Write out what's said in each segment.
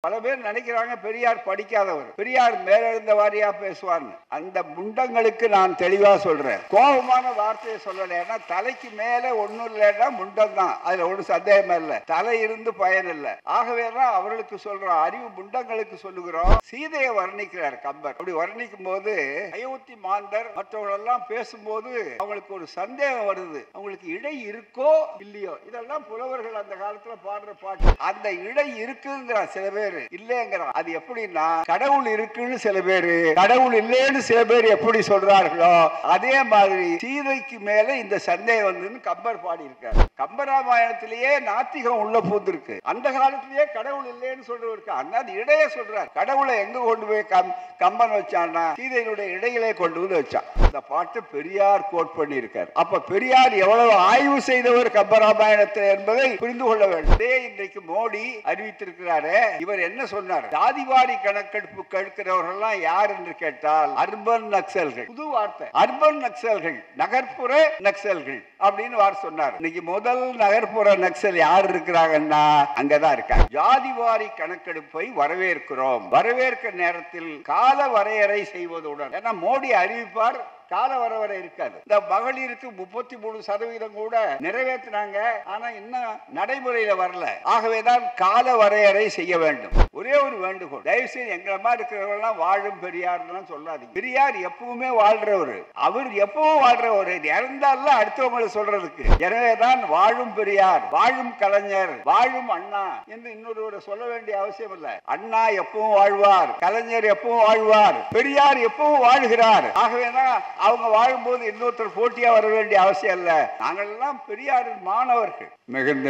பல பேர் நினைக்கிறாங்க பெரியார் படிக்காதவர், பெரியார் மேலெழுந்த வாரியா பேசுவார்னு. அந்த முண்டங்களுக்கு நான் தெளிவா சொல்றேன், கோபமான வார்த்தையை சொல்லல. ஏன்னா தலைக்கு மேல ஒண்ணும் இல்லைன்னா முண்டம் தான், அதுல ஒரு சந்தேகமே இல்லை. தலை இருந்து பயன் இல்லை. ஆகவேதான் அவர்களுக்கு சொல்றோம், அறிவு முண்டங்களுக்கு சொல்லுகிறோம். சீதையை வர்ணிக்கிறார் கம்பர். அப்படி வர்ணிக்கும் போது அயோத்தி மாந்தர் மற்றவர்களெல்லாம் பேசும்போது அவங்களுக்கு ஒரு சந்தேகம் வருது, அவங்களுக்கு இடை இருக்கோ இல்லையோ. இதெல்லாம் புலவர்கள் அந்த காலத்துல பாடுற பாட்டு. அந்த இடை இருக்குங்கிற சில பேர் இல்லைங்கிறான். அது எப்படின்னா, கடவுள் இருக்குன்னு சில பேரு, கடவுள் இல்லைன்னு சில பேர் எப்படி சொல்றார்களோ அதே மாதிரி சீதைக்கு மேல இந்த சந்தேகம் வந்து கம்பர் பாடி இருக்கார். கம்பராமாயணத்திலேயே நாத்திகம் உள்ள பூந்திருக்கு. அந்த காலத்திலேயே கடவுள் இல்லைன்னு சொல்றவருக்கு அண்ணாது இடையே சொல்றார். கடவுளை எங்க கொண்டு போய் கம்பன் வச்சான்னா சீதையினுடைய இடையிலே கொண்டு வந்து வச்சான். இந்த பாட்டு பெரியார் கோட் பண்ணி இருக்கார். அப்ப பெரியார் எவ்வளவு ஆய்வு செய்தவர் கம்பராமாயணத்தில் என்பதை புரிந்து கொள்ள வேண்டும். இன்றைக்கு மோடி அறிவித்திருக்கிறாரு. இவர் என்ன சொன்னார்? ஜாதிவாரி கணக்கெடுப்பு கேட்கிறவர்கள் யார் என்று கேட்டால் அர்பன் நக்சல்கள். புது வார்த்தை, அர்பன் நக்சல்கள், நகர்ப்புற நக்சல்கள் அப்படின்னு வார்த்தை சொன்னார். இன்னைக்கு முதல் நகர்ப்புற நக்சல் யார் இருக்கிறாங்கன்னா அங்கதான் இருக்காங்க. ஜாதிவாரி கணக்கெடுப்பை வரவேற்கிறோம். வரவேற்க நேரத்தில் கால வரையறை செய்வதுடன், ஏன்னா மோடி அறிவிப்பார், கால வரவரை இருக்காது. இந்த மகளிருக்கு 33% கூட நிறைவேற்றினாங்க, ஆனா இன்னும் நடைமுறையில வரல. ஆகவேதான் கால வரையறை செய்ய வேண்டும். ஒரே ஒரு வேண்டுகோள், தயவுசெய்து எங்களை மாதிரி இருக்கிறவங்க வாழும் பெரியார் சொல்லாதீங்க. பெரியார் எப்பவுமே வாழ்றவர், அவர் எப்பவும் வாழ்றவர், இறந்தால அடுத்தவங்களை சொல்றதுக்கு. எனவேதான் வாழும் பெரியார், வாழும் கலைஞர், வாழும் அண்ணா என்று இன்னொருவரை சொல்ல வேண்டிய அவசியம் இல்லை. அண்ணா எப்பவும் வாழ்வார், கலைஞர் எப்பவும் வாழ்வார், பெரியார் எப்பவும் வாழ்கிறார். ஆகவேதான் அவங்க வாழும்போது இன்னொருத்தர் போட்டியா வர வேண்டிய அவசியம் இல்ல. நாங்கள் எல்லாம் பெரியாரின் மாணவர்கள். மிகுந்த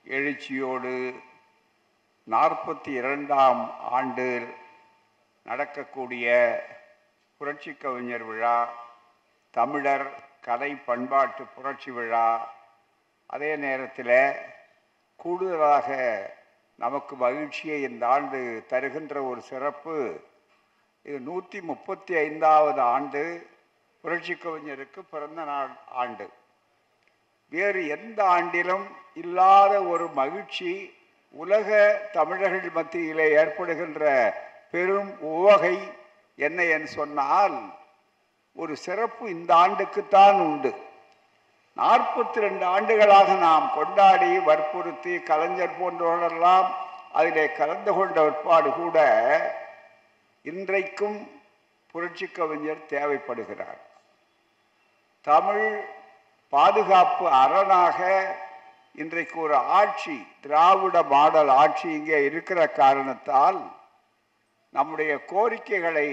எழுச்சியோடு 42ஆம் ஆண்டு நடக்கக்கூடிய புரட்சி கவிஞர் விழா, தமிழர் கலை பண்பாட்டு புரட்சி விழா, அதே நேரத்தில் கூடுதலாக நமக்கு மகிழ்ச்சியை இந்த ஆண்டு தருகின்ற ஒரு சிறப்பு, இது 135வது ஆண்டு புரட்சி கவிஞருக்கு பிறந்த நாள் ஆண்டு. வேறு எந்த ஆண்டிலும் இல்லாத ஒரு மகிழ்ச்சி உலக தமிழர்கள் மத்தியிலே ஏற்படுகின்ற பெரும் உவகை என்ன என்று சொன்னால், ஒரு சிறப்பு இந்த ஆண்டுக்குத்தான் உண்டு. 42 ஆண்டுகளாக நாம் கொண்டாடி வற்புறுத்தி கலைஞர் போன்றவர்களெல்லாம் அதிலே கலந்து கொண்ட ஏற்பாடு கூட இன்றைக்கும் புரட்சி கவிஞர் தேவைப்படுகிறார். தமிழ் பாதுகாப்பு அரணாக இன்றைக்கு ஒரு ஆட்சி, திராவிட மாடல் ஆட்சி இங்கே இருக்கிற காரணத்தால் நம்முடைய கோரிக்கைகளை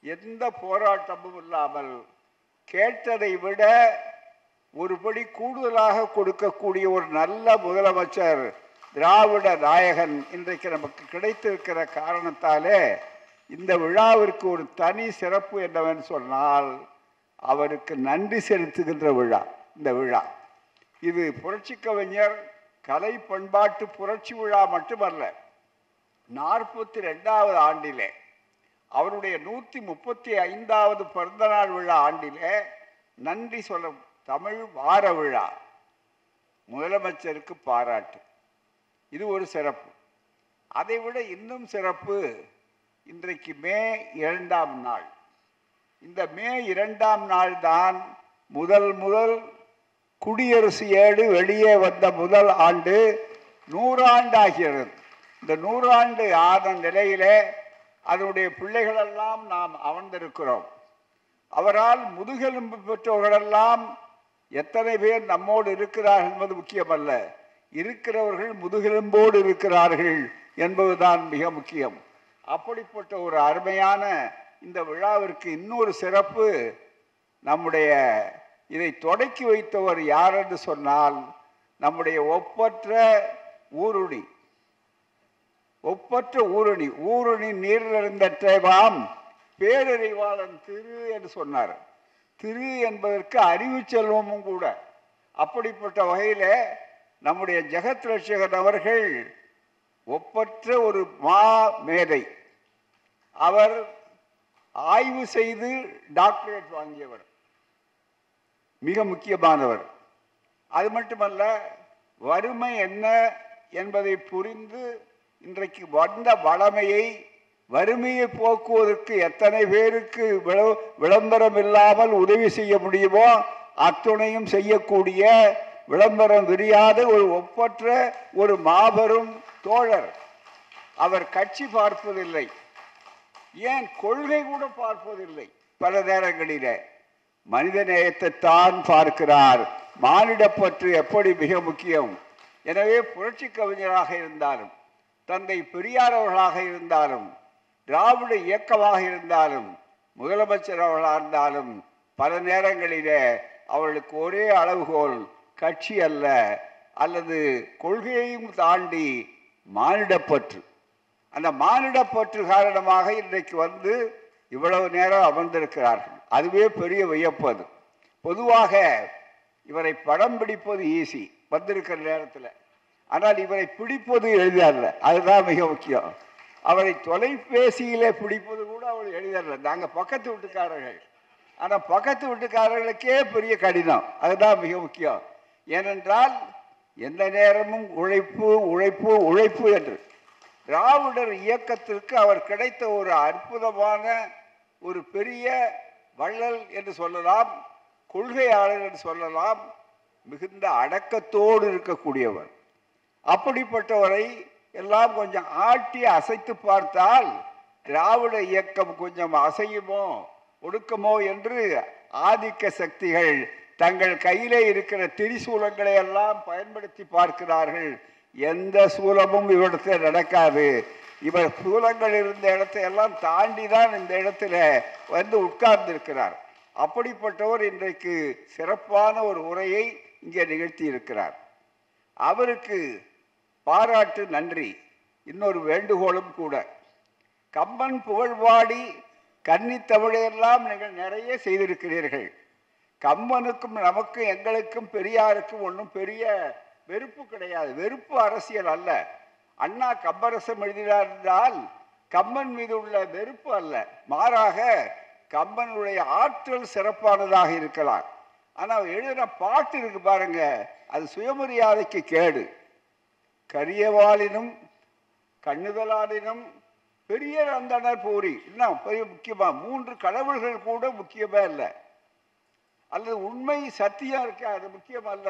எந்த போராட்டமும் இல்லாமல் கேட்டதை விட ஒருபடி கூடுதலாக கொடுக்கக்கூடிய ஒரு நல்ல முதலமைச்சர், திராவிட நாயகன் இன்றைக்கு நமக்கு கிடைத்திருக்கிற காரணத்தாலே இந்த விழாவிற்கு ஒரு தனி சிறப்பு என்னவென்று சொன்னால், அவருக்கு நன்றி செலுத்துகின்ற விழா இந்த விழா. இது புரட்சி கவிஞர் கலை பண்பாட்டு புரட்சி விழா மட்டுமல்ல, 42வது ஆண்டிலே அவருடைய 135வது பிறந்தநாள் விழா ஆண்டிலே நன்றி சொல்ல தமிழ் வார விழா, முதலமைச்சருக்கு பாராட்டு. இது ஒரு சிறப்பு. அதைவிட இன்னும் சிறப்பு, இன்றைக்கு மே 2ஆம் நாள். இந்த மே 2ஆம் நாள் தான் முதல் குடியரசு ஏடு வெளியே வந்த முதல் ஆண்டு. 100 ஆண்டு ஆகிறது. இந்த 100 ஆண்டு ஆன நிலையிலே அதனுடைய பிள்ளைகளெல்லாம் நாம் அமர்ந்திருக்கிறோம். அவரால் முதுகெலும்பு பெற்றவர்களெல்லாம் எத்தனை பேர் நம்மோடு இருக்கிறார்கள் என்பது முக்கியமல்ல, இருக்கிறவர்கள் முதுகெலும்போடு இருக்கிறார்கள் என்பதுதான் மிக முக்கியம். அப்படிப்பட்ட ஒரு அருமையான இந்த விழாவிற்கு இன்னொரு சிறப்பு, நம்முடைய இதை தொடக்கி வைத்தவர் யார் என்று சொன்னால், நம்முடைய ஒப்பற்ற ஊருணி ஊருணி நீரிழந்தற்றவாம் பேரறிவாளன் திரு என்று சொன்னார். திரு என்பதற்கு அறிவு செல்வமும் கூட. அப்படிப்பட்ட வகையில் நம்முடைய ஜெகத் ரட்சகன் அவர்கள் ஒப்பற்ற ஒரு மா மேதை. அவர் ஆய்வு செய்து டாக்டரேட் வாங்கியவர், மிக முக்கியமானவர். அது மட்டுமல்ல, வறுமை என்ன என்பதை புரிந்து இன்றைக்கு வந்த வளமையை வறுமையை போக்குவதற்கு எத்தனை பேருக்கு விளம்பரம் இல்லாமல் உதவி செய்ய முடியுமோ அத்துணையும் செய்யக்கூடிய விளம்பரம் விரியாத ஒரு ஒப்பற்ற ஒரு மாபெரும் தோழர். அவர் கட்சி பார்ப்பதில்லை, ஏன் கொள்கை கூட பார்ப்பதில்லை. பல நேரங்களிலே மனித நேயத்தை தான் பார்க்கிறார். மானிடப்பற்று எப்படி மிக முக்கியம். எனவே புரட்சி கவிஞராக இருந்தாலும், தந்தை பெரியார் அவர்களாக இருந்தாலும், திராவிட இயக்கமாக இருந்தாலும், முதலமைச்சர் அவர்களாக இருந்தாலும், பல நேரங்களிலே அவர்களுக்கு ஒரே அளவுகோல் கட்சி அல்ல, அல்லது கொள்கையையும் தாண்டி மானிடப்பற்று. அந்த மானிடப்பற்று காரணமாக இன்றைக்கு வந்து இவ்வளவு நேரம் அமர்ந்திருக்கிறார்கள். அதுவே பெரிய வியப்பது. பொதுவாக இவரை படம் பிடிப்பது ஈஸி வந்திருக்கிற நேரத்தில், ஆனால் இவரை பிடிப்பது எளிதல்ல. அதுதான் மிக முக்கியம். அவரை தொலைபேசியிலே பிடிப்பது கூட அவர் எளிதல்ல. நாங்கள் பக்கத்து வீட்டுக்காரர்கள், ஆனால் பக்கத்து வீட்டுக்காரர்களுக்கே பெரிய கடினம். அதுதான் மிக முக்கியம். ஏனென்றால் எந்த நேரமும் உழைப்பு உழைப்பு உழைப்பு என்று திராவிடர் இயக்கத்திற்கு அவர் கிடைத்த ஒரு அற்புதமான ஒரு பெரிய வள்ளல் என்று சொல்லலாம், கொள்கையாளர் என்று சொல்லலாம். மிகுந்த அடக்கத்தோடு இருக்கக்கூடியவர். அப்படிப்பட்டவரை எல்லாம் கொஞ்சம் ஆட்டி அசைத்து பார்த்தால் திராவிட இயக்கம் கொஞ்சம் அசையுமோ ஒடுக்குமோ என்று ஆதிக்க சக்திகள் தங்கள் கையிலே இருக்கிற திரிசூலங்களை எல்லாம் பயன்படுத்தி பார்க்கிறார்கள். எந்த சூலமும் இவரிடத்தில் நடக்காது. இவர் சூலங்கள் இருந்த இடத்தை எல்லாம் தாண்டி தான் இந்த இடத்துல வந்து உட்கார்ந்திருக்கிறார். அப்படிப்பட்டவர் இன்றைக்கு சிறப்பான ஒரு உரையை இங்கே நிகழ்த்தி இருக்கிறார். அவருக்கு பாராட்டு, நன்றி. இன்னொரு வேண்டுகோளும் கூட, கம்பன் புகழ்வாடி கன்னித்தமிழையெல்லாம் நீங்கள் நிறைய செய்திருக்கிறீர்கள். கம்பனுக்கும் நமக்கும் எங்களுக்கும் பெரியாருக்கும் ஒன்றும் பெரிய வெறுப்பு கிடையாது. வெறுப்பு அரசியல் அல்ல. அண்ணா கம்பரசம் எழுதினார் என்றால் கம்பன் மீது உள்ள வெறுப்பு அல்ல, மாறாக கம்பனுடைய ஆற்றல் சிறப்பானதாக இருக்கலாம். ஆனால் எழுதின பாட்டு இருக்கு பாருங்க, அது சுயமரியாதைக்கு கேடு. கரியவாளினும் கண்ணுதலாளினும் பெரிய அந்தனர் போரி. இன்னும் பெரிய முக்கியமா 3 கடவுள்கள் கூட முக்கியமே இல்லை, அல்லது உண்மை சத்தியம் இருக்கு, அது முக்கியம் அல்ல.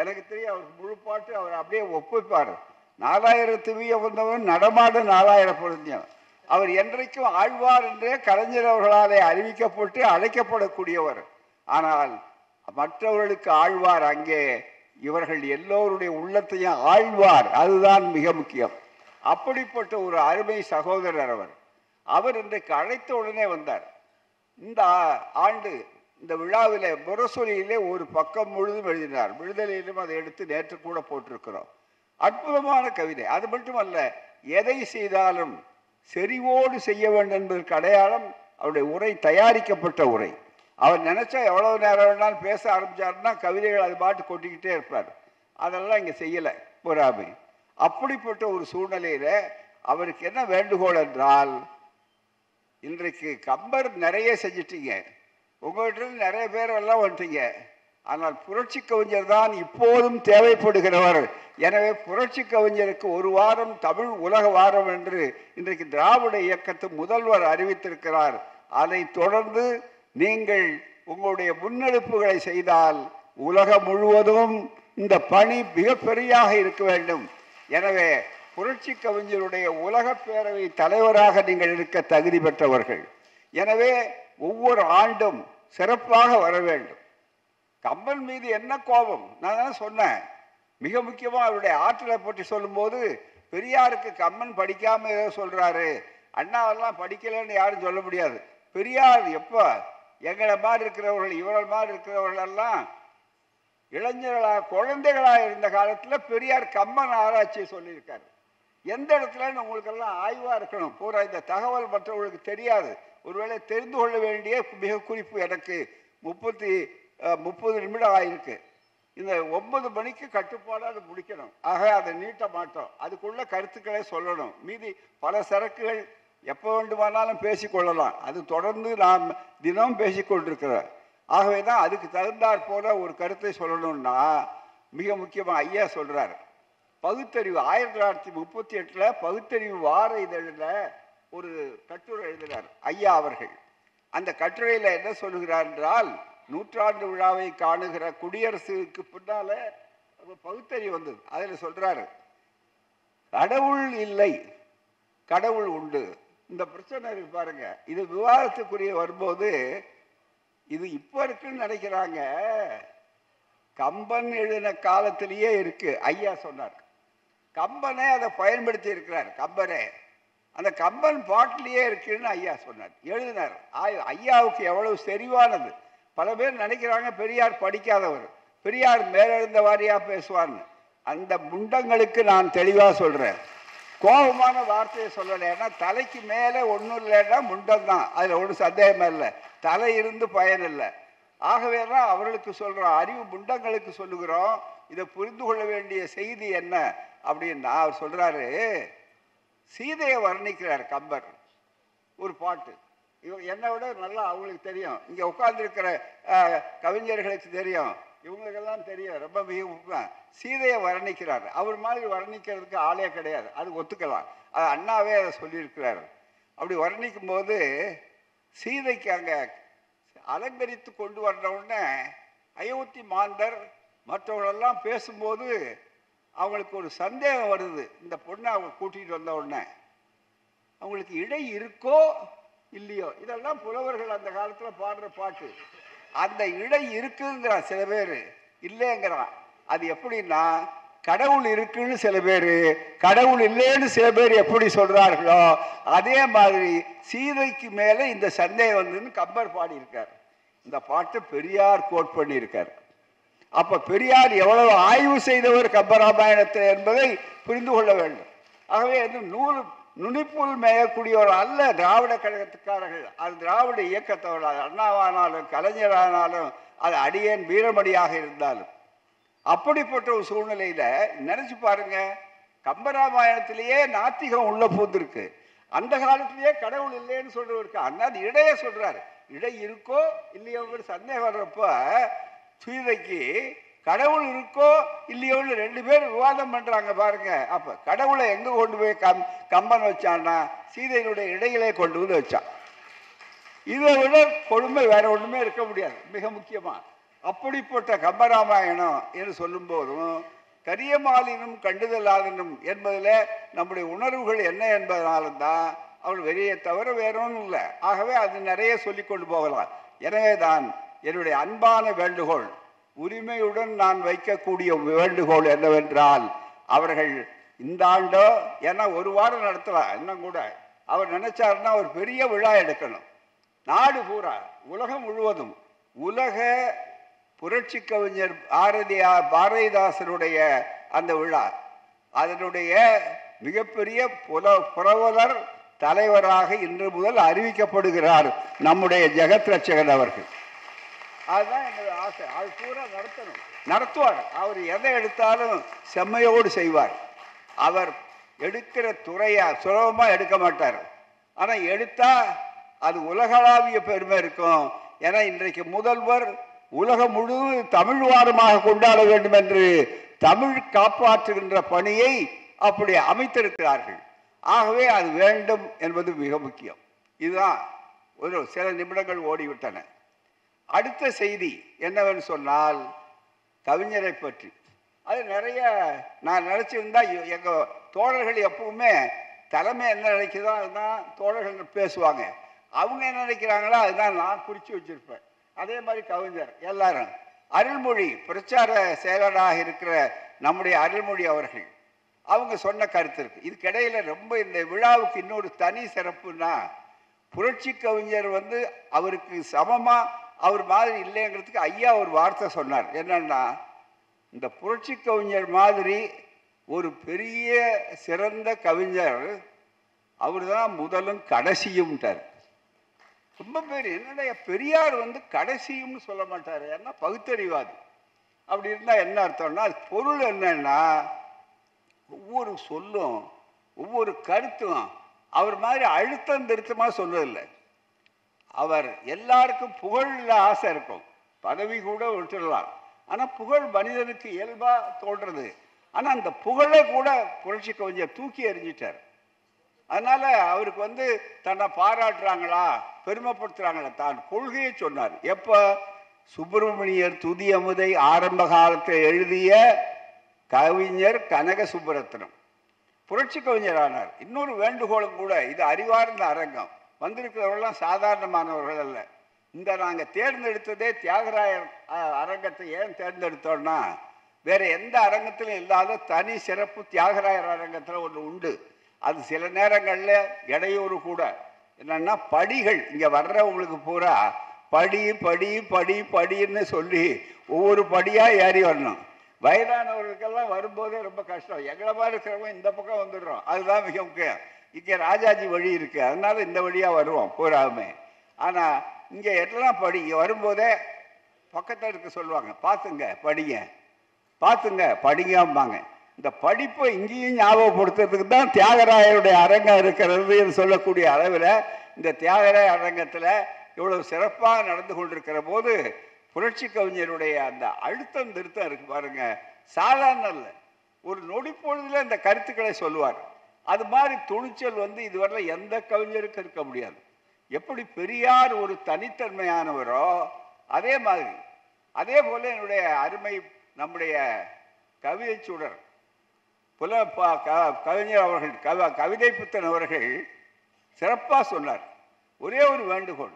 எனக்கு தெரியும் அவருக்கு முழு பாட்டு அவர் அப்படியே ஒப்புப்பார். 4000 திவிய வந்தவன் நடமாட 4000 பொருந்தியம். அவர் என்றைக்கும் ஆழ்வார் என்றே கலைஞர் அவர்களாலே அறிவிக்கப்பட்டு அழைக்கப்படக்கூடியவர். ஆனால் மற்றவர்களுக்கு ஆழ்வார் அங்கே, இவர்கள் எல்லோருடைய உள்ளத்தையும் ஆழ்வார். அதுதான் மிக முக்கியம். அப்படிப்பட்ட ஒரு அருமை சகோதரர் அவர். அவர் இன்றைக்கு அழைத்த உடனே வந்தார். இந்த ஆண்டு இந்த விழாவில் முரசொலியிலே ஒரு பக்கம் முழுதும் எழுதினார். விடுதலையிலும் அதை எடுத்து நேற்று கூட போட்டிருக்கிறோம். அற்புதமான கவிதை. அது மட்டுமல்ல, எதை செய்தாலும் செறிவோடு செய்ய வேண்டும் என்பதற்கு அடையாளம் அவருடைய உரை, தயாரிக்கப்பட்ட உரை. அவர் நினைச்சா எவ்வளவு நேரம் வேணாலும் பேச ஆரம்பிச்சாருன்னா கவிதைகள் அது பாட்டு கொட்டிக்கிட்டே இருப்பார். அதெல்லாம் இங்கே செய்யலை பொறாமை. அப்படிப்பட்ட ஒரு சூழ்நிலையில அவருக்கு என்ன வேண்டுகோள் என்றால், இன்றைக்கு கம்பர் நிறைய செஞ்சிட்டீங்க, உங்கள்கிட்ட நிறைய பேர் எல்லாம் வந்துட்டீங்க, ஆனால் புரட்சி கவிஞர் தான் இப்போதும் தேவைப்படுகிறவர். எனவே புரட்சி கவிஞருக்கு ஒரு வாரம் தமிழ் உலக வாரம் என்று இன்றைக்கு திராவிட இயக்கத்து முதல்வர் அறிவித்திருக்கிறார். அதை தொடர்ந்து நீங்கள் உங்களுடைய முன்னெடுப்புகளை செய்தால் உலகம் முழுவதும் இந்த பணி மிகப்பெரியாக இருக்க வேண்டும். எனவே புரட்சி கவிஞருடைய உலக பேரவை தலைவராக நீங்கள் இருக்க தகுதி பெற்றவர்கள். எனவே ஒவ்வொரு ஆண்டும் சிறப்பாக வர வேண்டும். கம்பன் மீது என்ன கோபம்? நான் தான் சொன்னேன். மிக முக்கியமாக அவருடைய ஆற்றலை பற்றி சொல்லும்போது, பெரியாருக்கு கம்பன் படிக்காம ஏதோ சொல்றாரு, அண்ணாவெல்லாம் படிக்கலன்னு யாரும் சொல்ல முடியாது. பெரியார் எப்போ எங்களை மாதிரி இருக்கிறவர்கள், இவர்கள் மாதிரி இருக்கிறவர்கள் எல்லாம் இளைஞர்களாக குழந்தைகளாக இருந்த காலத்தில் பெரியார் கம்பன் ஆராய்ச்சியை சொல்லியிருக்காரு. எந்த இடத்துலன்னு உங்களுக்கெல்லாம் ஆய்வாக இருக்கணும். பூரா இந்த தகவல் மற்றவர்களுக்கு தெரியாது. ஒருவேளை தெரிந்து கொள்ள வேண்டிய மிக குறிப்பு எனக்கு 30 நிமிடம் ஆயிருக்கு. இந்த 9 மணிக்கு கட்டுப்பாடாக அது முடிக்கணும். ஆக அதை நீட்ட மாட்டோம். அதுக்குள்ள கருத்துக்களை சொல்லணும். மீதி பல சரக்குகள் எப்போ வேண்டுமானாலும் பேசிக்கொள்ளலாம். அது தொடர்ந்து நாம் தினம் பேசிக்கொண்டிருக்கிறோம். ஆகவே தான் அதுக்கு தகுந்தாற் போல ஒரு கருத்தை சொல்லணும்னா, மிக முக்கியமாக ஐயா சொல்றாரு, பகுத்தறிவு 1938 பகுத்தறிவு வார இதழில் ஒரு கட்டுரை எழுதினார் ஐயா அவர்கள். அந்த கட்டுரையில் என்ன சொல்லுகிறார் என்றால், நூற்றாண்டு விழாவை காணுகிற குடியரசுக்கு பின்னால பகுத்தறிவு வந்தது. அதில் சொல்றாரு, கடவுள் இல்லை, கடவுள் உண்டு. இந்த பிரச்சனை இருக்கு பாருங்க, இது விவாதத்துக்குரிய வரும்போது இது இப்ப இருக்குன்னு நினைக்கிறாங்க. கம்பன் எழுதின காலத்திலேயே இருக்கு. ஐயா சொன்னார், கம்பனே அதை பயன்படுத்தி இருக்கிறார். கம்பனே அந்த கம்பன் பாட்டிலேயே இருக்குன்னு ஐயா சொன்னார், எழுதினார். ஐயாவுக்கு எவ்வளவு செறிவானது. பல பேர் நினைக்கிறாங்க பெரியார் படிக்காதவர், பெரியார் மேலெழுந்த வாரியா பேசுவார்னு. அந்த முண்டங்களுக்கு நான் தெளிவா சொல்றேன், கோபமான வார்த்தையை சொல்லலை. ஏன்னா தலைக்கு மேலே ஒன்றும் இல்லைன்னா முண்டம் தான், அதில் ஒன்றும் சந்தேகமே இல்லை. தலை இருந்து பயன் இல்லை. ஆகவே தான் அவர்களுக்கு சொல்கிறோம், அறிவு முண்டங்களுக்கு சொல்லுகிறோம். இதை புரிந்து கொள்ள வேண்டிய செய்தி என்ன அப்படின்னா, அவர் சொல்கிறாரு, சீதையை வர்ணிக்கிறார் கம்பர் ஒரு பாட்டு. இவங்க என்னை விட நல்லா அவங்களுக்கு தெரியும், இங்கே உட்கார்ந்துருக்கிற கவிஞர்களுக்கு தெரியும், இவங்களுக்கெல்லாம் தெரியும். ரொம்ப மிக முக்கியம், சீதையை வர்ணிக்கிறார். அவர் மாதிரி வர்ணிக்கிறதுக்கு ஆளே கிடையாது, அது ஒத்துக்கலாம். அது அண்ணாவே அதை சொல்லியிருக்கிறார். அப்படி வர்ணிக்கும் போது சீதைக்கு அங்கே அலங்கரித்து கொண்டு வர்ற உடனே அயோத்தி மாந்தர் மற்றவர்களெல்லாம் பேசும்போது அவங்களுக்கு ஒரு சந்தேகம் வருது. இந்த பொண்ணை அவங்க கூட்டிகிட்டு வந்த உடனே அவங்களுக்கு இடை இருக்கோ இல்லையோ, இதெல்லாம் புலவர்கள் அந்த காலத்தில் பாடுற பாட்டு. அந்த இடை இருக்குங்கிறான் சில பேர், இல்லைங்கிறான். அது எப்படின்னா, கடவுள் இருக்குன்னு சில பேர், கடவுள் இல்லைன்னு சில பேர் எப்படி சொல்றார்களோ அதே மாதிரி சீதைக்கு மேலே இந்த சந்தேகம் வந்துன்னு கம்பர் பாடியிருக்கார். இந்த பாட்டை பெரியார் கோட் பண்ணியிருக்கார். அப்ப பெரியார் எவ்வளவு ஆய்வு செய்தவர் கம்பராமாயணத்தை என்பதை புரிந்து கொள்ள வேண்டும். ஆகவே நூறு நுனிப்புல் மேயக்கூடியவர் அல்ல திராவிட கழகத்துக்காரர்கள். அது திராவிட இயக்கத்தவர்கள், அது அண்ணாவானாலும் கலைஞரானாலும் அது அடியேன் வீரமணியாக இருந்தாலும். அப்படிப்பட்ட ஒரு சூழ்நிலையில நினைச்சு பாருங்க, கம்பராமாயணத்திலேயே நாத்திகம் உள்ள பூந்திருக்கு. அந்த காலத்திலேயே கடவுள் இல்லைன்னு சொல்றவருக்கு அண்ணா இடையே சொல்றாரு, இடை இருக்கோ இல்லையோங்கிற சந்தேகம் வர்றப்ப சீதைக்கு கடவுள் இருக்கோ இல்லையோன்னு ரெண்டு பேர் விவாதம் பண்றாங்க பாருங்க. அப்ப கடவுளை எங்க கொண்டு போய் கம்பன் வச்சான்னா சீதையினுடைய இடையிலே கொண்டு வந்து வச்சான். இதை விட கொடுமை வேற ஒண்ணுமே இருக்க முடியாது. மிக முக்கியமா அப்படிப்பட்ட கம்பராமாயணம் என்று சொல்லும் போதும் கரியமாலினும் கண்டுதலாதனும் என்பதில் நம்முடைய உணர்வுகள் என்ன என்பதனாலும் தான் அவள் வெளியே தவிர வேற ஒன்றும் இல்லை. ஆகவே அது நிறைய சொல்லி கொண்டு போகலாம். எனவே தான் என்னுடைய அன்பான வேண்டுகோள், உரிமையுடன் நான் வைக்கக்கூடிய வேண்டுகோள் என்னவென்றால், அவர்கள் இந்த ஆண்டோ ஏன்னா ஒரு வாரம் நடத்தலாம், இன்னும் கூட அவர் நினைச்சாருன்னா ஒரு பெரிய விழா எடுக்கணும். நாடு பூரா உலகம் முழுவதும் உலக புரட்சி கவிஞர் பாரதிதாசனுடைய அந்த விழா, அதனுடைய மிகப்பெரிய புரவலர் தலைவராக இன்று முதல் அறிவிக்கப்படுகிறார் நம்முடைய ஜெகத் ரட்சகன் அவர்கள். அதுதான் என்னுடைய ஆசை. அது பூரா நடத்தணும், நடத்துவார். அவர் எதை எடுத்தாலும் செம்மையோடு செய்வார். அவர் எடுக்கிற துறையா சுலபமா எடுக்க மாட்டார். ஆனா எடுத்தா அது உலகளாவிய பெருமை இருக்கும். ஏன்னா இன்றைக்கு முதல்வர் உலகம் முழுவதும் தமிழ் வாரமாக கொண்டாட வேண்டும் என்று தமிழ் காப்பாற்றுகின்ற பணியை அப்படி அமைத்திருக்கிறார்கள். ஆகவே அது வேண்டும் என்பது மிக முக்கியம். இதுதான் ஒரு சில நிமிடங்கள் ஓடிவிட்டன. அடுத்த செய்தி என்னவென்று சொன்னால், கவிஞரை பற்றி அது நிறைய நான் நினைச்சிருந்தா, எங்க தோழர்கள் எப்பவுமே தலைமை என்ன நினைக்கிறதோ அதுதான் தோழர்கள் பேசுவாங்க. அவங்க என்ன நினைக்கிறாங்களோ அதுதான் நான் குறித்து வச்சிருப்பேன். அதே மாதிரி கவிஞர் எல்லாரும். அருள்மொழி பிரச்சார செயலராக இருக்கிற நம்முடைய அருள்மொழி அவர்கள் அவங்க சொன்ன கருத்து இருக்கு. இதுக்கிடையில ரொம்ப இந்த விழாவுக்கு இன்னொரு தனி சிறப்புன்னா, புரட்சி கவிஞர் அவருக்கு சமமா அவர் மாதிரி இல்லைங்கிறதுக்கு ஐயா ஒரு வார்த்தை சொன்னார். என்னன்னா, இந்த புரட்சி கவிஞர் மாதிரி ஒரு பெரிய சிறந்த கவிஞர் அவர் தான் முதலும் கடைசியும்ட்டார். ரொம்ப பேர் என்னுடைய பெரியார் கடைசியும்னு சொல்ல மாட்டார், ஏன்னா பகுத்தறிவாதி. அப்படி இருந்தா என்ன அர்த்தம்னா, அது பொருள் என்னன்னா, ஒவ்வொரு சொல்லும் ஒவ்வொரு கருத்தும் அவர் மாதிரி அழுத்தம் திருத்தமா சொல்றதில்லை. அவர் எல்லாருக்கும் புகழ்ல ஆசை இருக்கும், பதவி கூட விட்டுடலாம். ஆனா புகழ் மனிதனுக்கு இயல்பா தோன்றது. ஆனால் அந்த புகழை கூட புரட்சி கவிஞர் தூக்கி எறிஞ்சிட்டார். அதனால அவருக்கு வந்து தன்னை பாராட்டுறாங்களா, பெருமைப்படுத்துறாங்களா, தான் கொள்கையை சொன்னார். எப்போ? சுப்பிரமணியர் துதி அமுதை ஆரம்ப காலத்தில் எழுதிய கவிஞர் கனக சுப்பரத்னம் புரட்சி கவிஞர் ஆனார். இன்னொரு வேண்டுகோளும் கூட, இது அறிவார்ந்த அரங்கம், வந்திருக்கிறவர்கள்லாம் சாதாரணமானவர்கள் அல்ல. இந்த நாங்கள் தேர்ந்தெடுத்ததே தியாகராயர் அரங்கத்தை ஏன் தேர்ந்தெடுத்தோம்னா, வேற எந்த அரங்கத்திலும் இல்லாத தனி சிறப்பு தியாகராயர் அரங்கத்தில் ஒன்று உண்டு. அது சில நேரங்களில் இடையூறு கூட. என்னன்னா, படிகள் இங்கே வர்றவங்களுக்கு பூரா படி படி படி படின்னு சொல்லி ஒவ்வொரு படியாக ஏறி வரணும். வயதானவர்களுக்கெல்லாம் வரும்போதே ரொம்ப கஷ்டம். எங்களை மாதிரி இருக்கிறவங்க இந்த பக்கம் வந்துடுறோம், அதுதான் மிக முக்கியம். இங்கே ராஜாஜி வழி இருக்குது, அதனால இந்த வழியாக வருவோம் பூராவுமே. ஆனால் இங்கே எல்லாம் படி, இங்கே வரும்போதே பக்கத்தில் இருக்க சொல்லுவாங்க, பார்த்துங்க படிங்க, பார்த்துங்க படிங்கம்பாங்க. இந்த படிப்பை இங்கேயும் ஞாபகப்படுத்துறதுக்கு தான் தியாகராயருடைய அரங்கம் இருக்கிறது என்று சொல்லக்கூடிய அளவில் இந்த தியாகராய அரங்கத்தில் இவ்வளவு சிறப்பாக நடந்து கொண்டிருக்கிற போது புரட்சி கவிஞருடைய அந்த அழுத்தம் திருத்தம் இருக்கு பாருங்க, சாதாரண அல்ல. ஒரு நொடி பொழுதுல இந்த கருத்துக்களை சொல்லுவார். அது மாதிரி துணிச்சல் வந்து இதுவரை எந்த கவிஞருக்கும் இருக்க முடியாது. எப்படி பெரியார் ஒரு தனித்தன்மையானவரோ அதே மாதிரி, அதே போல என்னுடைய அருமை நம்முடைய கவிதை சுடர் கவிஞர் அவர்கள், கவிதை புத்தன் அவர்கள் சிறப்பாக சொன்னார். ஒரே ஒரு வேண்டுகோள்,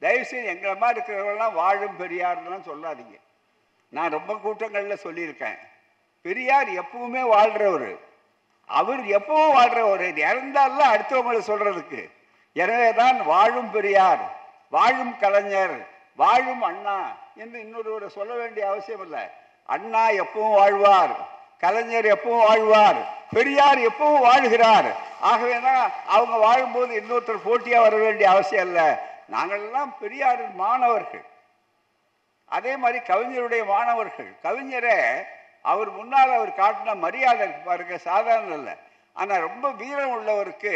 தயவுசெய்து எங்களை மாதிரி இருக்கிறவங்களாம் வாழும் பெரியார்லாம் சொல்லாதீங்க. நான் ரொம்ப கூட்டங்களில் சொல்லியிருக்கேன், பெரியார் எப்பவுமே வாழ்கிறவர், அவர் எப்பவும் வாழ்கிறவர், இறந்தாலும் அடுத்தவங்களை சொல்றதுக்கு. எனவே தான் வாழும் பெரியார், வாழும் கலைஞர், வாழும் அண்ணா என்று இன்னொருவரை சொல்ல வேண்டிய அவசியம் இல்லை. அண்ணா எப்பவும் வாழ்வார், கலைஞர் எப்பவும் வாழ்வார், பெரியார் எப்பவும் வாழ்கிறார். ஆகவேதான் அவங்க வாழும்போது இன்னொருத்தர் போட்டியா வர வேண்டிய அவசியம் இல்லை. நாங்கள் எல்லாம் பெரியாரின் மாணவர்கள், அதே மாதிரி கவிஞருடைய மாணவர்கள். கவிஞரை அவர் முன்னால் அவர் காட்டின மரியாதை பாருங்க, சாதாரண இல்லை. ஆனால் ரொம்ப வீரம் உள்ளவருக்கு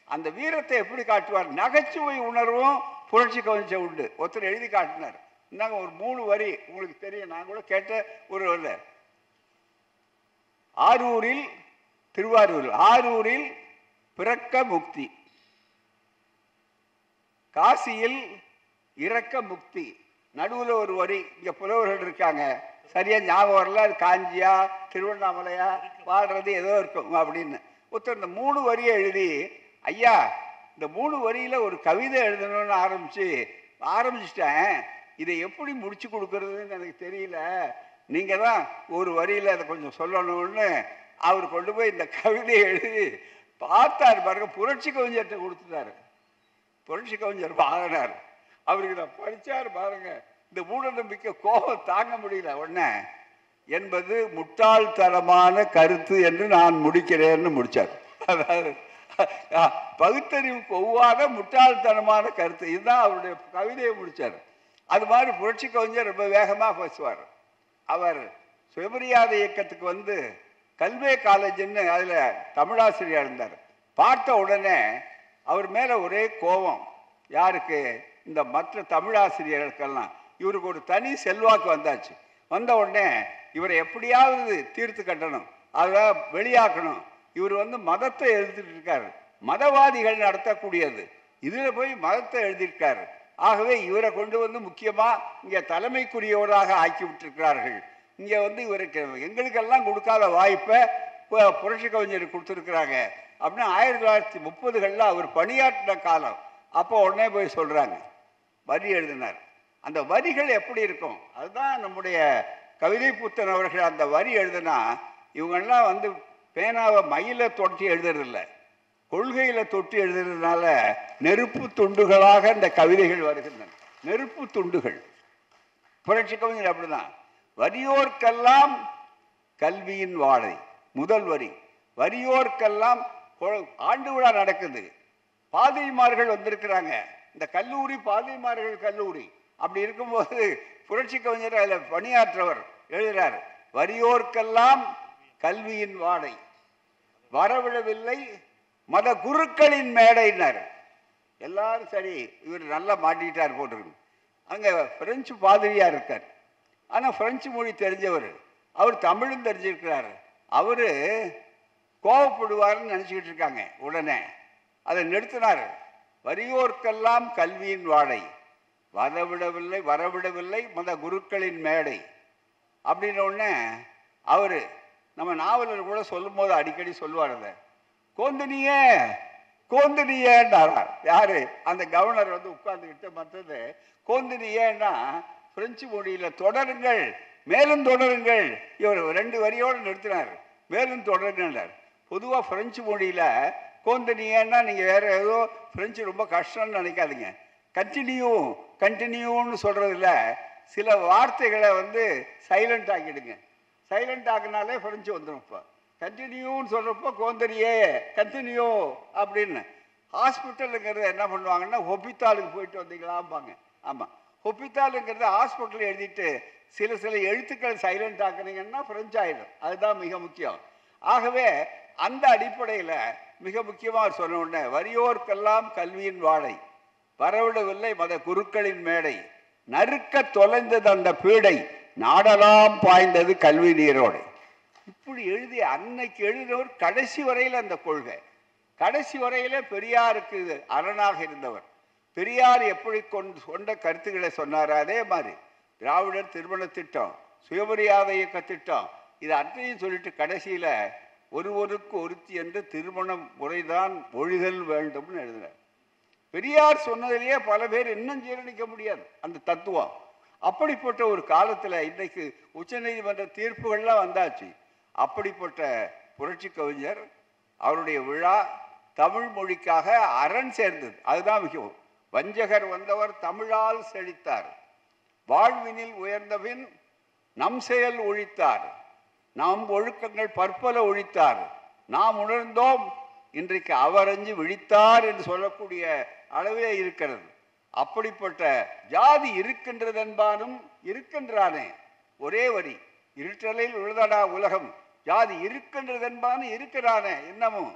அந்த வீரத்தை எப்படி காட்டுவார்? நகைச்சுவை உணர்வும் புரட்சி கவிஞர் உண்டு. ஒருத்தர் எழுதி காட்டினார், இந்தாங்க ஒரு 3 வரி உங்களுக்கு தெரியும், நான் கூட கேட்ட ஒரு இல்லை. ஆரூரில், திருவாரூர், ஆரூரில் பிறக்க முக்தி, காசியில் இறக்க முக்தி. நடுவில் ஒரு வரி, இங்க புலவர்கள் இருக்காங்க, சரியா ஞாபகம் வரல, அது காஞ்சியா திருவண்ணாமலையா பாடுறது ஏதோ இருக்கும் அப்படின்னு. ஒருத்தர் இந்த 3 வரியை எழுதி, ஐயா இந்த 3 வரியில ஒரு கவிதை எழுதணும்னு ஆரம்பிச்சிட்டேன், இதை எப்படி முடிச்சு கொடுக்கறதுன்னு எனக்கு தெரியல, நீங்க தான் ஒரு வரியில அதை கொஞ்சம் சொல்லணும்னு அவர் கொண்டு போய் இந்த கவிதையை எழுதி பார்த்தாரு பாருங்க. புரட்சி கவிஞர்கிட்ட கொடுத்துட்டாரு. புரட்சி கவிஞர் வாங்கினார். அவருக்கு நான் படிச்சாரு பாருங்க, இந்த மூட நம்பிக்கை கோபம் தாங்க முடியல. உடனே என்பது முட்டாள்தனமான கருத்து என்று நான் முடிக்கிறேன்னு முடிச்சார். அதாவது பகுத்தறிவுக்கு ஒவ்வாத முட்டாள்தனமான கருத்து, இதுதான் அவருடைய கவிதையை முடிச்சார். அது மாதிரி புரட்சி கவிஞர் ரொம்ப வேகமாக பேசுவார். அவர் சுயமரியாதை இயக்கத்துக்கு வந்து கல்வே காலேஜ்னு அதில் தமிழாசிரியர் இருந்தார். பார்த்த உடனே அவர் மேலே ஒரே கோபம். யாருக்கு? இந்த மற்ற தமிழாசிரியர்களுக்கெல்லாம். இவருக்கு ஒரு தனி செல்வாக்கு வந்தாச்சு. வந்த உடனே இவரை எப்படியாவது தீர்த்து கட்டணும், அதை வெளியாக்கணும். இவர் வந்து மதத்தை எழுதிட்டு இருக்காரு, மதவாதிகள் நடத்தக்கூடியது, இதில் போய் மதத்தை எழுதியிருக்காரு. ஆகவே இவரை கொண்டு வந்து முக்கியமாக இங்கே தலைமைக்குரியவராக ஆக்கி விட்டுருக்கிறார்கள். இங்கே வந்து இவருக்கு எங்களுக்கெல்லாம் கொடுக்காத வாய்ப்பை புரட்சி கவிஞருக்கு கொடுத்துருக்குறாங்க அப்படின்னு 1930களில் அவர் பணியாற்றின காலம். அப்போ உடனே போய் சொல்கிறாங்க, வரி எழுதினார். அந்த வரிகள் எப்படி இருக்கும்? அதுதான் நம்முடைய கவிதை புத்தன் அவர்கள் அந்த வரி எழுதுனா, இவங்கெல்லாம் வந்து பேனாவை மயில தொட்டி எழுதுறதில்லை, கொள்கையில தொட்டி எழுதுறதுனால நெருப்பு துண்டுகளாக இந்த கவிதைகள் வருகின்றன. நெருப்பு துண்டுகள். புரட்சி கவிஞர் அப்படிதான். வறியோர்க்கெல்லாம் கல்வியின் வாழை, முதல் வரி. வறியோர்க்கெல்லாம் ஆண்டு விழா நடக்குது, பாதிரிமார்கள் வந்திருக்கிறாங்க, இந்த கல்லூரி பாதிரிமார்கள் கல்லூரி. அப்படி இருக்கும்போது புரட்சி கவிஞர் அதில் பணியாற்றவர் எழுதுகிறார், வறியோர்க்கெல்லாம் கல்வியின் வாடை, வரவிடவில்லை மத குருக்களின் மேடையினர். எல்லாரும் சரி, இவர் நல்லா மாட்டிக்கிட்டார் போட்டிருக்கு. அங்கே பிரெஞ்சு பாதிரியார் இருக்கார், ஆனால் பிரெஞ்சு மொழி தெரிஞ்சவர், அவர் தமிழும் தெரிஞ்சிருக்கிறார். அவரு கோபப்படுவார்னு நினச்சிக்கிட்டு இருக்காங்க. உடனே அதை நிறுத்தினார். வறியோர்க்கெல்லாம் கல்வியின் வாடை, வரவிடவில்லை மத குருக்களின் மேடை அப்படின்ன உடனே அவர் நம்ம நாவலர் கூட சொல்லும் போது அடிக்கடி சொல்லுவார், அதை கோந்தினியேன்றாரா. யாரு? அந்த கவர்னர் வந்து உட்கார்ந்துக்கிட்ட. மற்றது கோந்தினியேன்னா பிரெஞ்சு மொழியில் தொடருங்கள், மேலும் தொடருங்கள். இவர் 2 வரியோடு நிறுத்தினார், மேலும் தொடருங்கன்றார். பொதுவாக பிரெஞ்சு மொழியில் கோந்தினியேன்னா நீங்கள் வேற ஏதோ பிரெஞ்சு ரொம்ப கஷ்டம்னு நினைக்காதீங்க. கண்டினியூன்னு சொல்கிறதுல சில வார்த்தைகளை வந்து சைலண்ட் ஆக்கிடுங்க. சைலண்ட் ஆகினாலே பிரெஞ்சு வந்துடும். இப்போ கண்டினியூன்னு சொல்கிறப்போ கோந்தரியே கண்டினியூ அப்படின்னு. ஹாஸ்பிட்டலுங்கிறது என்ன பண்ணுவாங்கன்னா, ஹொப்பித்தாலுக்கு போயிட்டு வந்தீங்களாம்பாங்க. ஆமாம், ஹொப்பித்தாலுங்கிறது ஹாஸ்பிட்டல் எழுதிட்டு சில எழுத்துக்கள் சைலண்ட் ஆக்குனீங்கன்னா பிரெஞ்சு ஆயிடும். அதுதான் மிக முக்கியம். ஆகவே அந்த அடிப்படையில் மிக முக்கியமாக சொன்ன உடனே, வறியோர்க்கெல்லாம் கல்வியின் வாடை, வரவிடவில்லை மத குருக்களின் மேடை, நறுக்க தொலைந்தது அந்த பீடை, நாடெல்லாம் பாய்ந்தது கல்வி நீரோடு. இப்படி எழுதி அன்னைக்கு எழுதினவர் கடைசி வரையில் அந்த கொள்கை, கடைசி வரையில பெரியாருக்கு அரணாக இருந்தவர். பெரியார் எப்படி கொண்ட கருத்துக்களை சொன்னார், அதே மாதிரி திராவிடர் திருமண திட்டம், சுயமரியாதை இயக்க திட்டம், இது அத்தனையும் சொல்லிட்டு கடைசியில் ஒருவருக்கு ஒருத்தி என்று திருமண முறைதான் ஒழிதல் வேண்டும்னு எழுதினார். பெரியார் சொன்னதிலேயே பல பேர் இன்னும் ஜீரணிக்க முடியாது அந்த தத்துவம். அப்படிப்பட்ட ஒரு காலத்தில் இன்றைக்கு உச்சநீதிமன்ற தீர்ப்புகள்லாம் வந்தாச்சு. அப்படிப்பட்ட புரட்சி கவிஞர், அவருடைய விழா தமிழ் மொழிக்காக அரண் சேர்ந்தது. அதுதான் மிகவும். வஞ்சகர் வந்தவர் தமிழால் செழித்தார், வாழ்வினில் உயர்ந்தபின் நம் செயல் ஒழித்தார், நம் ஒழுக்கங்கள் பற்பல ஒழித்தார், நாம் உணர்ந்தோம் இன்றைக்கு அவரஞ்சு விழித்தார் என்று சொல்லக்கூடிய அளவே இருக்கிறது. அப்படிப்பட்ட ஜாதி இருக்கின்றது என்பானும் இருக்கின்றானே, ஒரே வரி, இருட்டலில் உழுதடா உலகம், ஜாதி இருக்கின்றது என்பானும் இருக்கிறானே. இன்னமும்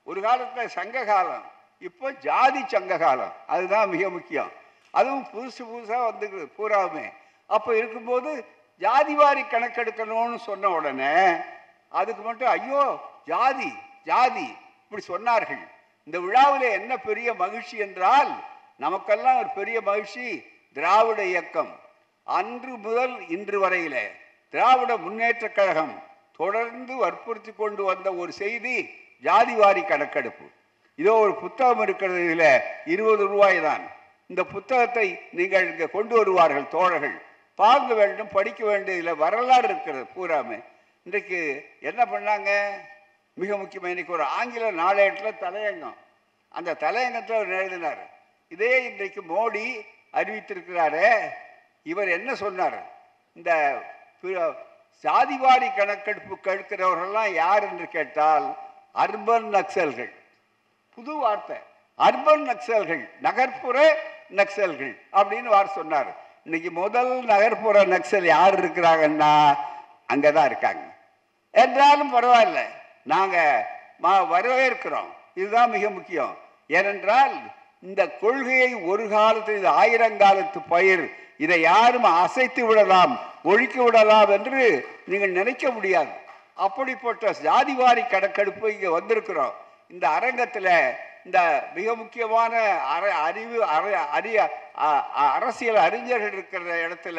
ஒரு காலத்தில் சங்க காலம், இப்போ ஜாதி சங்க காலம். அதுதான் மிக முக்கியம். அதுவும் புதுசாக வந்துக்குது பூராவுமே. அப்போ இருக்கும்போது ஜாதிவாரி கணக்கெடுக்கணும்னு சொன்ன உடனே அதுக்கு மட்டும் ஐயோ ஜாதி ஜாதி இப்படி சொன்னார்கள். இந்த விழாவில் என்ன பெரிய மகிழ்ச்சி என்றால், நமக்கெல்லாம் ஒரு பெரிய மகிழ்ச்சி. திராவிட இயக்கம் அன்று முதல் இன்று வரையிலே திராவிட முன்னேற்ற கழகம் தொடர்ந்து வற்புறுத்தி கொண்டு வந்த ஒரு செய்தி ஜாதிவாரி கணக்கெடுப்பு. இதோ ஒரு புத்தகம் இருக்கிறது, இதில் 20 ரூபாய் தான். இந்த புத்தகத்தை நீங்கள் இங்கே கொண்டு வருவார்கள் தோழர்கள், பார்க்க வேண்டும், படிக்க வேண்டும். இதில் வரலாறு இருக்கிறது பூராமே. இன்றைக்கு என்ன பண்ணாங்க, மிக முக்கியமாக இன்றைக்கு ஒரு ஆங்கில நாளேட்டில் தலையங்கம், அந்த தலையங்கத்தில் அவர் எழுதினார். இதே இன்றைக்கு மோடி அறிவித்திருக்கிறாரு. இவர் என்ன சொன்னார், இந்த சாதிவாரி கணக்கெடுப்பு கேட்கிறவர்கள்லாம் யார் என்று கேட்டால் அர்பன் நக்சல்கள். புது வார்த்தை, அர்பன் நக்சல்கள், நகர்ப்புற நக்சல்கள் அப்படின்னு வார்த்தை சொன்னார். இன்னைக்கு முதல் நகர்ப்புற நக்சல் யார் இருக்கிறாங்கன்னா அங்கதான் இருக்காங்க. என்றாலும் பரவாயில்ல, நாங்க வரவேற்கிறோம். இதுதான் மிக முக்கியம். ஏனென்றால் இந்த கொள்கையை ஒரு காலத்தில், இது 1000 காலத்து பயிர், இதை யாரும் அசைத்து விடலாம், ஒழிக்க விடலாம் என்று நீங்கள் நினைக்க முடியாது. அப்படிப்பட்ட ஜாதிவாரி கணக்கெடுப்பு இங்கே வந்திருக்கிறோம். இந்த அரங்கத்தில் இந்த மிக முக்கியமான அரசியல் அறிஞர்கள் இருக்கிற இடத்துல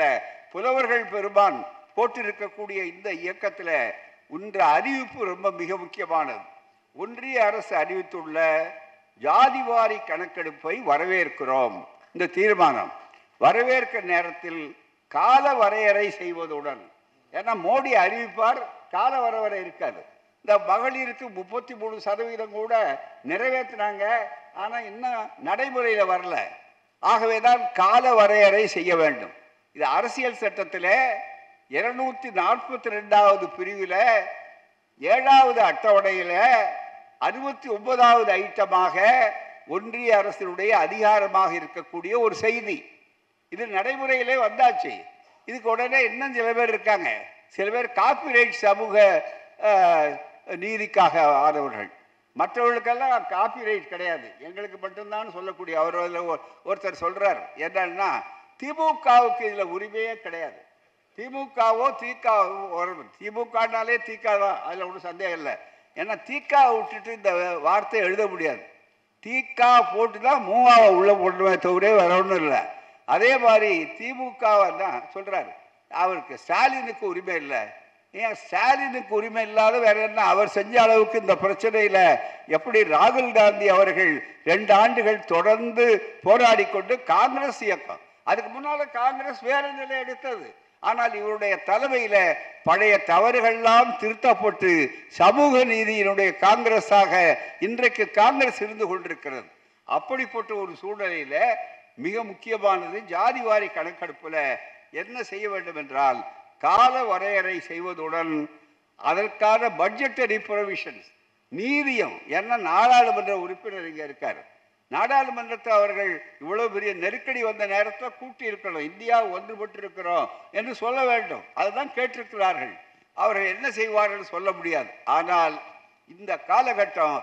புலவர்கள் பெரும்பான் போட்டிருக்கக்கூடிய இந்த இயக்கத்தில் ஒன்று அறிவிப்பு ரொம்ப மிக முக்கியமானது. ஒன்றிய அரசு அறிவித்துள்ள ஜாதிவாரி கணக்கெடுப்பை வரவேற்கிறோம். இந்த தீர்மானம் வரவேற்க நேரத்தில் கால வரையறை செய்வதுடன், ஏன்னா மோடி அறிவிப்பார், கால வரையறை இருக்காது. இந்த மகளிருக்கு 33% கூட நிறைவேற்றினாங்க, ஆனால் இன்னும் நடைமுறையில் வரல. ஆகவேதான் கால வரையறை செய்ய வேண்டும். இது அரசியல் சட்டத்தில் 242வது பிரிவில் 7வது அட்டவணையில் 69வது ஐட்டமாக ஒன்றிய அரசினுடைய அதிகாரமாக இருக்கக்கூடிய ஒரு செய்தி. இது நடைமுறையிலே வந்தாச்சு. இதுக்கு உடனே இன்னும் சில பேர் இருக்காங்க, சில பேர் காப்பிரைட் சமூக நீதிக்காக ஆதவர்கள். மற்றவர்களுக்கெல்லாம் காப்பிரைட் கிடையாது, எங்களுக்கு மட்டும்தான் சொல்லக்கூடிய அவர் ஒருத்தர் சொல்றார். என்னன்னா திமுகவுக்கு இதில் உரிமையே கிடையாது. திமுகவோ திமுகனாலே திக தான், அதில் ஒன்றும் சந்தேகம் இல்லை. ஏன்னா திக விட்டுட்டு இந்த வார்த்தை எழுத முடியாது. திக போட்டு தான் மூவாவை உள்ள போட்டுமே தவிர வேற ஒன்றும் இல்லை. அதே மாதிரி திமுகவை தான் சொல்றாரு, அவருக்கு ஸ்டாலினுக்கு உரிமை இல்லை. ஏன் ஸ்டாலினுக்கு உரிமை இல்லாத வேற என்ன? அவர் செஞ்ச அளவுக்கு இந்த பிரச்சனையில எப்படி ராகுல் காந்தி அவர்கள் 2 ஆண்டுகள் தொடர்ந்து போராடி கொண்டு காங்கிரஸ் இயக்கம், அதுக்கு முன்னால காங்கிரஸ் வேற நிலை எடுத்தது. ஆனால் இவருடைய தலைமையில பழைய தவறுகள்லாம் திருத்தப்பட்டு சமூக நீதியினுடைய காங்கிரஸாக இன்றைக்கு காங்கிரஸ் இருந்து கொண்டிருக்கிறது. அப்படிப்பட்ட ஒரு சூழ்நிலையில மிக முக்கியமானது ஜாதிவாரி கணக்கெடுப்புல என்ன செய்ய வேண்டும் என்றால், கால வரையறை செய்வதுடன் அதற்கான பட்ஜெட்டரி ப்ரொவிஷன்ஸ் நீதியம். என்ன நாடாளுமன்ற உறுப்பினர் இங்க இருக்காரு, நாடாளுமன்றத்தை அவர்கள் இவ்வளவு பெரிய நெருக்கடி வந்த நேரத்தில் கூட்டி இருக்கணும், இந்தியா ஒன்றுபட்டு இருக்கிறோம் என்று சொல்ல வேண்டும். அதுதான் கேட்டிருக்கிறார்கள். அவர்கள் என்ன செய்வார்கள் சொல்ல முடியாது. ஆனால் இந்த காலகட்டம்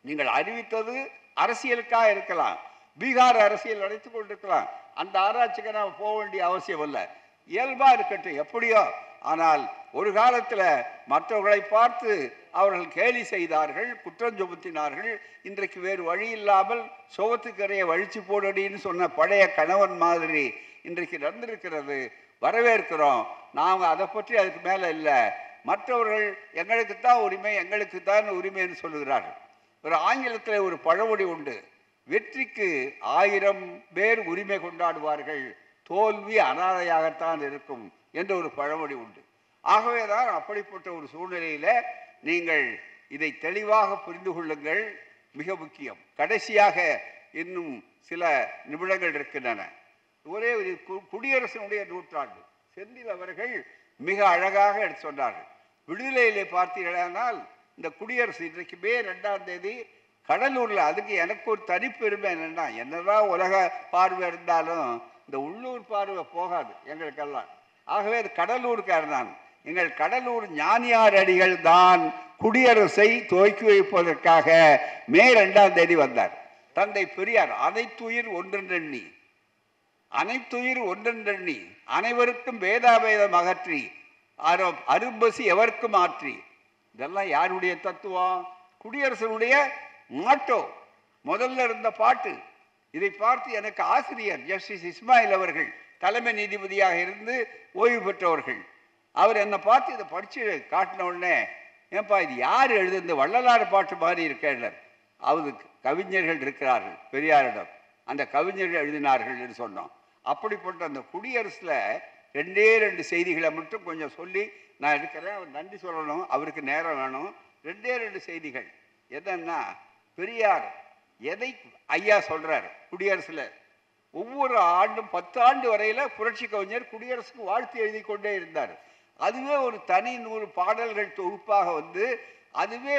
நீங்கள் அறிவித்தது அரசியலுக்காக இருக்கலாம், பீகார் அரசியல் நடத்திக் கொண்டிருக்கலாம், அந்த ஆராய்ச்சிக்கு நாம் போக வேண்டிய அவசியம் இல்லை, இயல்பா இருக்கட்டும் எப்படியோ. ஆனால் ஒரு காலத்தில் மற்றவர்களை பார்த்து அவர்கள் கேலி செய்தார்கள், குற்றம் சுமத்தினார்கள். இன்றைக்கு வேறு வழி இல்லாமல் சோகத்துக்கரையை வழிச்சு போடடின்னு சொன்ன பழைய கணவன் மாதிரி இன்றைக்கு நடந்திருக்கிறது. வரவேற்கிறோம். நாம் அதை பற்றி அதுக்கு மேலே இல்லை. மற்றவர்கள் எங்களுக்கு தான் உரிமை, எங்களுக்கு தான் உரிமைன்னு சொல்லுகிறார்கள். ஒரு ஆங்கிலத்தில் ஒரு பழமொழி உண்டு, வெற்றிக்கு 1000 பேர் உரிமை கொண்டாடுவார்கள், தோல்வி அனாதையாகத்தான் இருக்கும் என்ற ஒரு பழமொழி உண்டு. ஆகவேதான் அப்படிப்பட்ட ஒரு சூழ்நிலையில நீங்கள் இதை தெளிவாக புரிந்து கொள்ளுங்கள், மிக முக்கியம். கடைசியாக இன்னும் சில நிமிடங்கள் இருக்கின்றன. ஒரே ஒரு குடியரசனுடைய நூற்றாண்டு செந்தில் அவர்கள் மிக அழகாக எடுத்து சொன்னார்கள். விடுதலையிலே பார்த்தீர்களானால் இந்த குடியரசு இன்றைக்கு மே 2ஆம் தேதி கடலூர்ல, அதுக்கு எனக்கு ஒரு தனிப்பெருமை என்னன்னா, என்னதான் உலக பார்வை இருந்தாலும் இந்த உள்ளூர் பார்வை போகாது எங்களுக்கெல்லாம். ஆகவே அது கடலூருக்கார் தான். எங்கள் கடலூர் ஞானியார் அடிகள் தான் குடியரசை துவக்கி வைப்பதற்காக மே 2ஆம் தேதி வந்தார். தந்தை பெரியார் அனைத்துயிர் ஒன்றெண்ணி, அனைத்துயிர் ஒன்றெண்ணி, அனைவருக்கும் வேதாபேதம் அகற்றி, அரும்பசி எவருக்கும் ஆற்றி. இதெல்லாம் யாருடைய தத்துவம்? குடியரசனுடைய மாட்டோ. முதல்ல இருந்த பாட்டு. இதை பார்த்து எனக்கு ஆசிரியர் ஜஸ்டிஸ் இஸ்மாயில் அவர்கள், தலைமை நீதிபதியாக இருந்து ஓய்வு பெற்றவர்கள், அவர் என்னை பார்த்து இதை படிச்சு காட்டின உடனே, ஏன்பா இது யார் எழுது, இந்த வள்ளலார் பாட்டு மாதிரி இருக்கிறார். அவருக்கு கவிஞர்கள் இருக்கிறார்கள் பெரியாரிடம், அந்த கவிஞர்கள் எழுதினார்கள் என்று சொன்னோம். அப்படிப்பட்ட அந்த குடியரசுல 2 செய்திகளை மட்டும் கொஞ்சம் சொல்லி நான் இருக்கிறேன். அவர் நன்றி சொல்லணும், அவருக்கு நேரம் வேணும். 2 செய்திகள். என்னன்னா, பெரியார் எதை ஐயா சொல்றாரு குடியரசுல, ஒவ்வொரு ஆண்டும் 10 ஆண்டு வரையில புரட்சி கவிஞர் குடியரசுக்கு வாழ்த்து எழுதி கொண்டே இருந்தார். அதுவே ஒரு தனி 100 பாடல்கள் தொகுப்பாக வந்து, அதுவே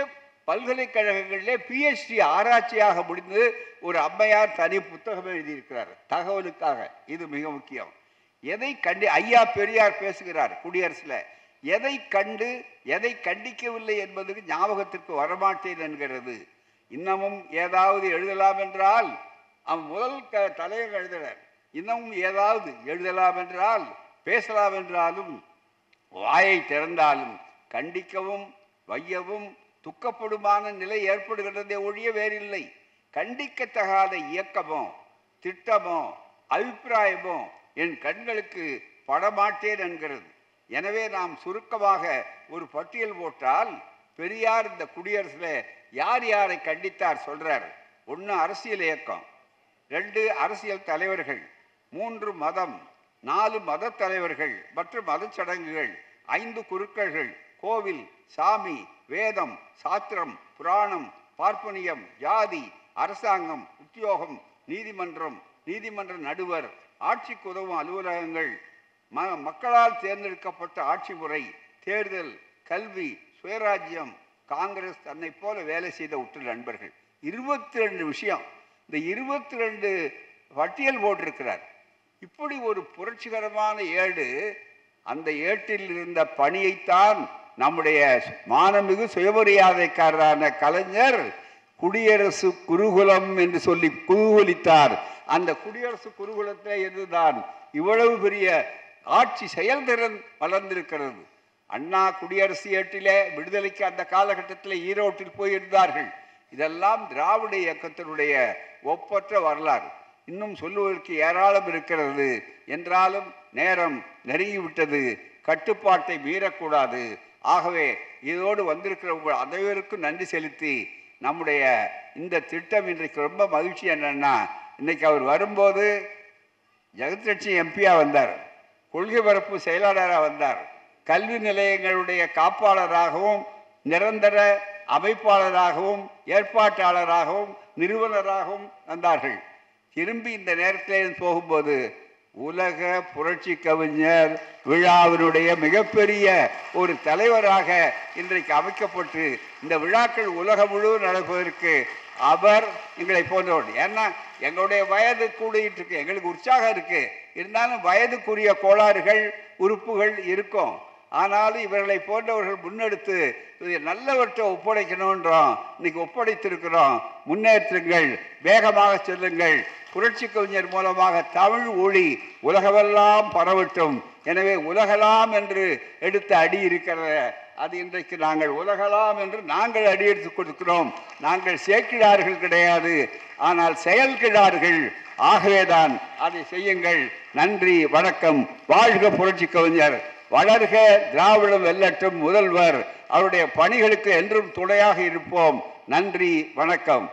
பல்கலைக்கழகங்களிலே PhD ஆராய்ச்சியாக முடிந்து ஒரு அம்மையார் தனி புத்தகம் எழுதியிருக்கிறார் தகவலுக்காக. இது மிக முக்கியம். எதை கண்டு ஐயா பெரியார் பேசுகிறார் குடியரசுல, எதை கண்டு எதை கண்டிக்கவில்லை என்பதற்கு ஞாபகத்திற்கு வரமாட்டேன் என்கிறது. இன்னமும் ஏதாவது எழுதலாம் என்றால், அவன் முதல் தலைவர் எழுதுறார், இன்னமும் ஏதாவது எழுதலாம் என்றால், பேசலாம் என்றாலும், வாயை திறந்தாலும் கண்டிக்கவும் வையவும் துக்கப்படுமான நிலை ஏற்படுகின்றதே ஒழிய வேறில்லை. கண்டிக்கத்தகாத இயக்கமோ திட்டமோ அபிப்பிராயமோ என் கண்களுக்கு படமாட்டேன் என்கிறது. எனவே நாம் சுருக்கமாக ஒரு பட்டியல் போட்டால், பெரியார் இந்த குடியரசுல யார் யாரை கண்டித்தார் சொல்றார். 1 அரசியல் இயக்கம், 2 அரசியல் தலைவர்கள், 3 மதம், 4 மத தலைவர்கள் மற்றும் மத சடங்குகள், 5 குருக்கள்கள், கோவில், சாமி, வேதம், சாத்திரம், புராணம், பார்ப்பனியம், ஜாதி, அரசாங்கம், உத்தியோகம், நீதிமன்றம், நீதிமன்ற நடுவர், ஆட்சிக்கு உதவும் அலுவலகங்கள், மக்களால் தேர்ந்தெடுக்கப்பட்ட ஆட்சி முறை, தேர்தல், கல்வி, சுயராஜ்யம், காங்கிரஸ் தன்னை போல வேலை செய்த உற்ற நண்பர்கள். 22 விஷயம். இந்த 22 பட்டியல் போட்டிருக்கிறார். இப்படி ஒரு புரட்சிகரமான ஏடு. அந்த ஏட்டில் இருந்த பணியைத்தான் நம்முடைய மானமிகு சுயமரியாதைக்காரரான கலைஞர் குடியரசு குருகுலம் என்று சொல்லி குதூகலித்தார். அந்த குடியரசு குருகுலத்தை இருந்துதான் இவ்வளவு பெரிய ஆட்சி செயல்திறன் வளர்ந்திருக்கிறது. அண்ணா குடியரசு ஏட்டிலே விடுதலைக்கு அந்த காலகட்டத்தில் ஈரோட்டில் போயிருந்தார்கள். இதெல்லாம் திராவிட இயக்கத்தினுடைய ஒப்பற்ற வரலாறு. இன்னும் சொல்லுவதற்கு ஏராளம் இருக்கிறது. என்றாலும் நேரம் நெருங்கிவிட்டது. கட்டுப்பாட்டை மீறக்கூடாது. ஆகவே இதோடு வந்திருக்கிற உங்கள் அனைவருக்கும் நன்றி செலுத்தி, நம்முடைய இந்த திட்டம் இன்றைக்கு ரொம்ப மகிழ்ச்சி. என்னன்னா, இன்னைக்கு அவர் வரும்போது ஜெகத்லட்சுமி எம்பியா வந்தார், கொள்கை பரப்பு செயலாளராக வந்தார், கல்வி நிலையங்களுடைய காப்பாளராகவும் நிரந்தர அமைப்பாளராகவும் ஏற்பாட்டாளராகவும் நிறுவனராகவும் வந்தார்கள். திரும்பி இந்த நேரத்தில் போகும்போது உலக புரட்சி கவிஞர் விழாவினுடைய மிகப்பெரிய ஒரு தலைவராக இன்றைக்கு அமைக்கப்பட்டு இந்த விழாக்கள் உலகம் முழுவதும் நடப்பதற்கு அவர் எங்களை போன்றவர். ஏன்னா எங்களுடைய வயது கூடிட்டு இருக்கு, எங்களுக்கு உற்சாகம் இருக்கு. இருந்தாலும் வயதுக்குரிய கோளாறுகள் உறுப்புகள் இருக்கும். ஆனாலும் இவர்களை போன்றவர்கள் முன்னெடுத்து நல்லவற்றை ஒப்படைக்கணுன்றோம். இன்னைக்கு ஒப்படைத்திருக்கிறோம். முன்னேற்றுங்கள், வேகமாக செல்லுங்கள். புரட்சி கவிஞர் மூலமாக தமிழ் ஒளி உலகமெல்லாம் பரவட்டும். எனவே உலகலாம் என்று எடுத்த அடி இருக்கிறத, அது இன்றைக்கு நாங்கள் உலகலாம் என்று நாங்கள் அடி எடுத்துக் கொடுக்கிறோம். நாங்கள் சேக்கிழார்கள் கிடையாது, ஆனால் செயல்கிழார்கள். ஆகவேதான் அதை செய்யுங்கள். நன்றி, வணக்கம். வாழ்க புரட்சி கவிஞர், வளர்க திராவிடம் வெல்லட்டும் முதல்வர். அவருடைய பணிகளுக்கு என்றும் துணையாக இருப்போம். நன்றி, வணக்கம்.